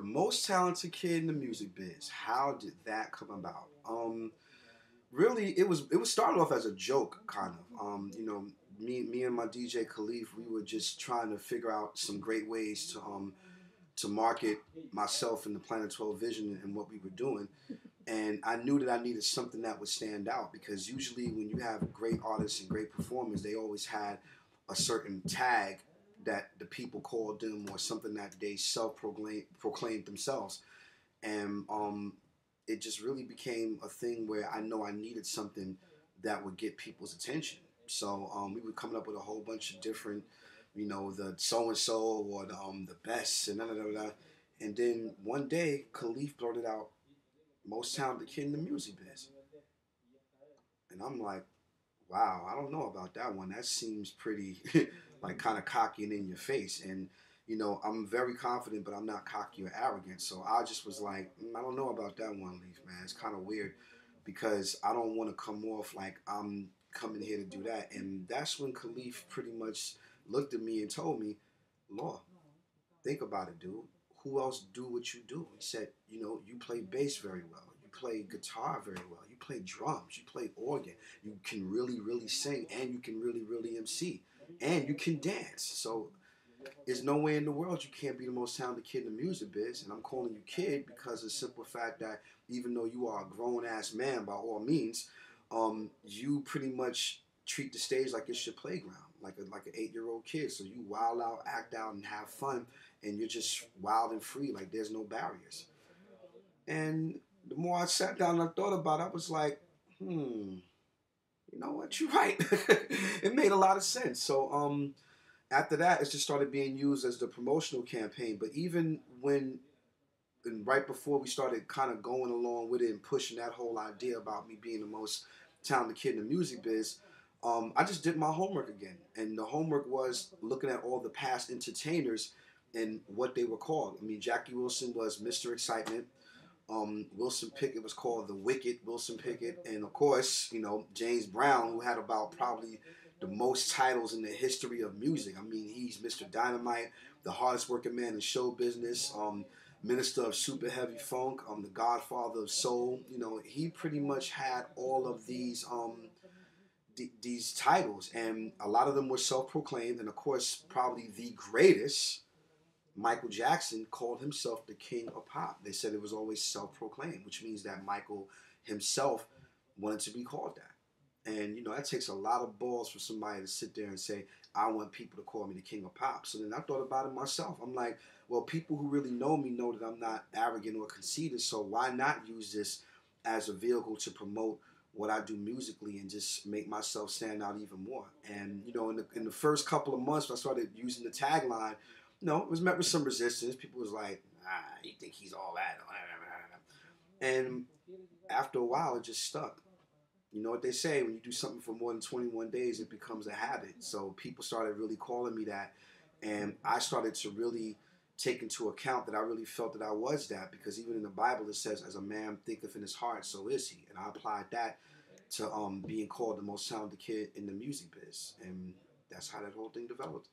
The most talented kid in the music biz. How did that come about? Really, it was started off as a joke, kind of. Me and my DJ Khalif, we were just trying to figure out some great ways to market myself and the Planet 12 vision and what we were doing. And I knew that I needed something that would stand out because usually when you have great artists and great performers, they always had a certain tag that the people called them or something that they proclaimed themselves. And it just really became a thing where I know I needed something that would get people's attention. So we were coming up with a whole bunch of different, the so and so or the best and da da da da. And then one day, Khalif blurted out, "Most talented kid in the music biz," and I'm like, "Wow, I don't know about that one. That seems pretty like kind of cocky and in your face." And I'm very confident, but I'm not cocky or arrogant. So I just was like, I don't know about that one, Leaf, man. It's kind of weird because I don't want to come off like I'm coming here to do that. And that's when Khalif pretty much looked at me and told me, "Law, think about it, dude. Who else do what you do?" He said, "You play bass very well. You play guitar very well. You play drums. You play organ. You can really, really sing, and you can really, really MC, and you can dance. So there's no way in the world you can't be the most talented kid in the music biz." And I'm calling you kid because of the simple fact that even though you are a grown ass man by all means, you pretty much treat the stage like it's your playground, like an 8-year old kid. So you wild out, act out, and have fun, and you're just wild and free. Like there's no barriers. And the more I sat down and I thought about it, I was like, you know what? You're right. It made a lot of sense. So after that, it just started being used as the promotional campaign. But even when and right before we started kind of going along with it and pushing that whole idea about me being the most talented kid in the music biz, I just did my homework again. And the homework was looking at all the past entertainers and what they were called. I mean, Jackie Wilson was Mr. Excitement. Wilson Pickett was called the Wicked Wilson Pickett. And of course, James Brown, who had about probably the most titles in the history of music. I mean, he's Mr. Dynamite, the hardest working man in show business, minister of super heavy funk, the godfather of soul. He pretty much had all of these titles, and a lot of them were self-proclaimed. And of course, probably the greatest, Michael Jackson, called himself the king of pop. They said it was always self-proclaimed, which means that Michael himself wanted to be called that. And that takes a lot of balls for somebody to sit there and say, "I want people to call me the king of pop." So then I thought about it myself. I'm like, well, people who really know me know that I'm not arrogant or conceited. So why not use this as a vehicle to promote what I do musically and just make myself stand out even more? And in the first couple of months, when I started using the tagline, it was met with some resistance. People was like, "You think he's all that?" And after a while, it just stuck. You know what they say, when you do something for more than 21 days, it becomes a habit. So people started really calling me that. And I started to really take into account that I really felt that I was that, because even in the Bible it says, "As a man thinketh in his heart, so is he." And I applied that to being called the most talented kid in the music biz. And that's how that whole thing developed.